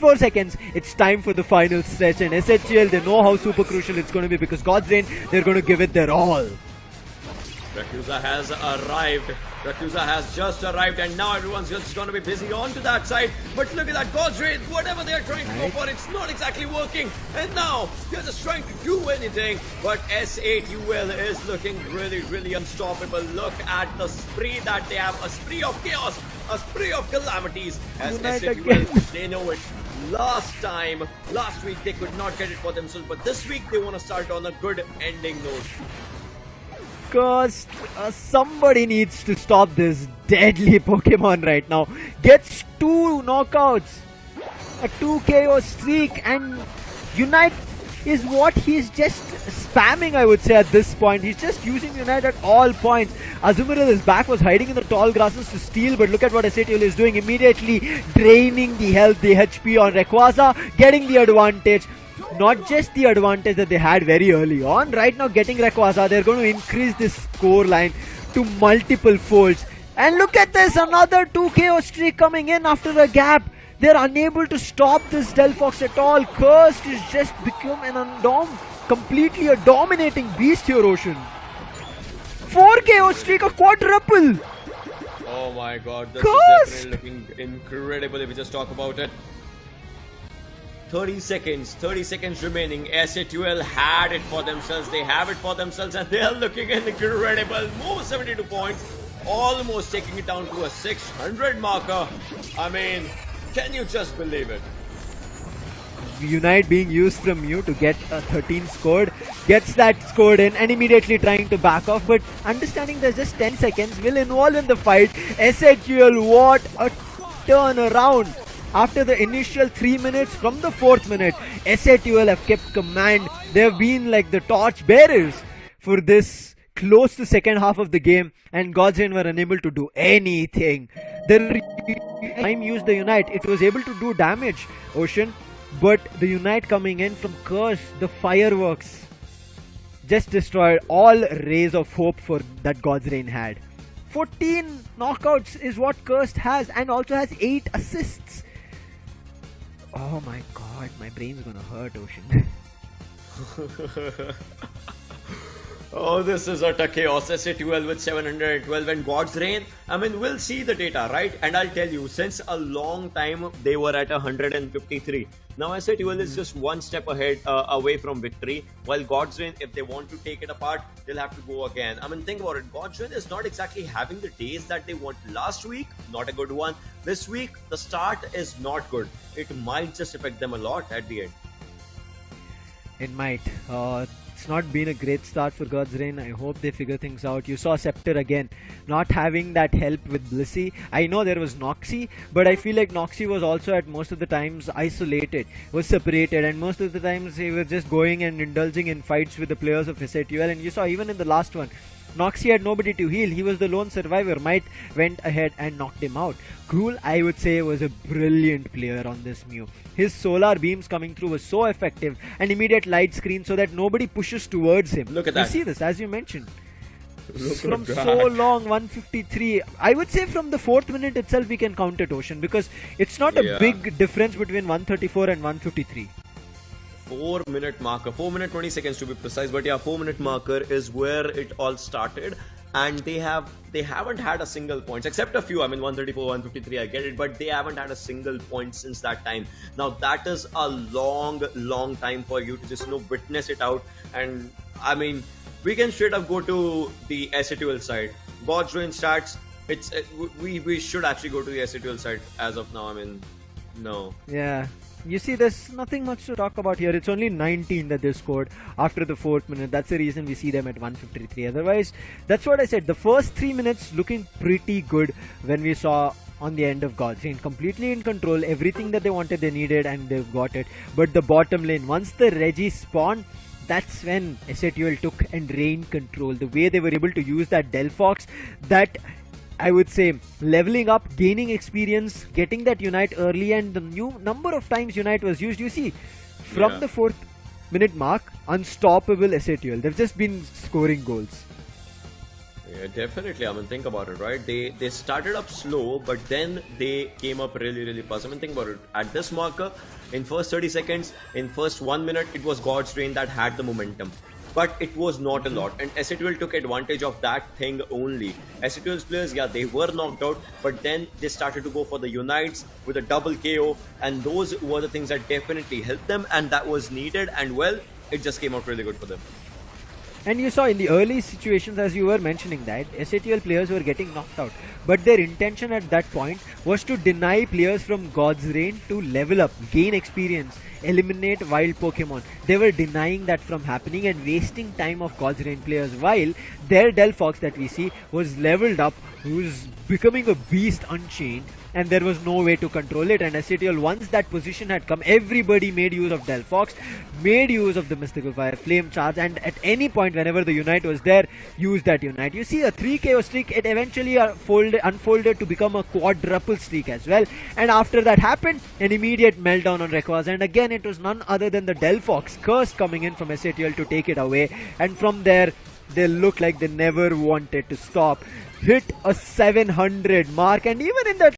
4 seconds. It's time for the final stretch, and S8UL, they know how super crucial it's going to be because God's Reign, they're going to give it their all. Rakuza has arrived. Rakuza has just arrived, and now everyone's just going to be busy onto that side. But look at that, God's Reign, whatever they're trying to go for, it's not exactly working. And now they're just trying to do anything. But S8UL is looking really unstoppable. Look at the spree that they have, a spree of chaos, a spree of calamities. As S8UL, they know it. Last week they could not get it for themselves, but this week they want to start on a good ending note. Because somebody needs to stop this deadly Pokemon right now. Gets 2 knockouts, a 2 KO streak, and Unite is what he's just spamming, I would say, at this point. He's just using Unite at all points. Azumarill, his back was hiding in the tall grasses to steal, but look at what S8UL is doing. Immediately draining the health, the HP on Rayquaza, getting the advantage. Not just the advantage that they had very early on. Right now, getting Rayquaza, they're going to increase this score line to multiple folds. And look at this, another 2 KO streak coming in after a gap. They're unable to stop this Delphox at all. Cursed has just become completely a dominating beast here, Ocean. 4 KO streak, a quadruple. Oh my god, this is definitely looking incredible if we just talk about it. 30 seconds remaining. S8UL had it for themselves. They have it for themselves, and they are looking incredible. More 72 points, almost taking it down to a 600 marker. I mean, can you just believe it? Unite being used from you to get a 13 scored, gets that scored in and immediately trying to back off, but understanding there's just 10 seconds, will involve in the fight. S8UL, what a turnaround. After the initial 3 minutes, from the 4th minute, S8UL have kept command. They have been like the torch bearers for this close to second half of the game, and God's Reign were unable to do anything. The time used the Unite, it was able to do damage, Ocean, but the Unite coming in from Curse, the fireworks, just destroyed all rays of hope for that God's Reign had. 14 knockouts is what Cursed has, and also has 8 assists. Oh my god, my brain's gonna hurt, Ocean. Oh, this is utter chaos. S8UL with 712 and God's Reign. I mean, we'll see the data, right? And I'll tell you, since a long time they were at 153. Now S8UL is just one step ahead, away from victory. While God's Reign, if they want to take it apart, they'll have to go again. I mean, think about it. God's Reign is not exactly having the days that they want. Last week, not a good one. This week, the start is not good. It might just affect them a lot at the end. It might. It's not been a great start for God's Reign. I hope they figure things out. You saw Scepter again, not having that help with Blissey. I know there was Noxie, but I feel like Noxie was also at most of the times isolated, was separated, and most of the times he was just going and indulging in fights with the players of S8UL. And you saw even in the last one, Noxie had nobody to heal. He was the lone survivor. Might went ahead and knocked him out. Cruel, I would say, was a brilliant player on this Mew. His solar beams coming through was so effective, and immediate light screen so that nobody pushes towards him. Look at that. You see this, as you mentioned. From so long, 153. I would say from the 4th minute itself we can count it, Ocean, because it's not a big difference between 134 and 153. 4 minute marker, 4 minute 20 seconds to be precise, but yeah, 4 minute marker is where it all started, and they haven't had a single point, except a few. I mean, 134, 153, I get it, but they haven't had a single point since that time. Now that is a long time for you to just witness it out. And I mean, we can straight up go to the S8UL side. God's Reign stats, we should actually go to the S8UL side as of now. I mean, no. Yeah. You see, there's nothing much to talk about here. It's only 19 that they scored after the 4th minute. That's the reason we see them at 153. Otherwise, that's what I said. The first 3 minutes looking pretty good when we saw on the end of God's Reign. Completely in control. Everything that they wanted, they needed, and they've got it. But the bottom lane, once the Reggie spawned, that's when S8UL took and reigned control. The way they were able to use that Delphox, that I would say leveling up, gaining experience, getting that Unite early, and the new number of times Unite was used. You see, from the 4th minute mark, unstoppable S8UL. They've just been scoring goals. Yeah, definitely. I mean, think about it, right? They started up slow, but then they came up really fast. I mean, think about it. At this marker, in first 30 seconds, in first 1 minute, it was God's Reign that had the momentum. But it was not a lot, and S8UL took advantage of that thing only. S8UL's players, yeah, they were knocked out, but then they started to go for the Unites with a double KO, and those were the things that definitely helped them, and that was needed, and well, it just came out really good for them. And you saw in the early situations, as you were mentioning, that S8UL players were getting knocked out. But their intention at that point was to deny players from God's Reign to level up, gain experience, eliminate wild Pokemon. They were denying that from happening and wasting time of God's Reign players, while their Delphox that we see was leveled up, who's becoming a beast unchained, and there was no way to control it. And S8UL, once that position had come, everybody made use of Delphox, made use of the Mystical Fire, Flame Charge, and at any point whenever the Unite was there, use that Unite. You see a 3 KO streak, it eventually unfolded to become a quadruple streak as well, and after that happened, an immediate meltdown on Rayquaza, and again it was none other than the Delphox curse coming in from S8UL to take it away, and from there they looked like they never wanted to stop. Hit a 700 mark, and even in that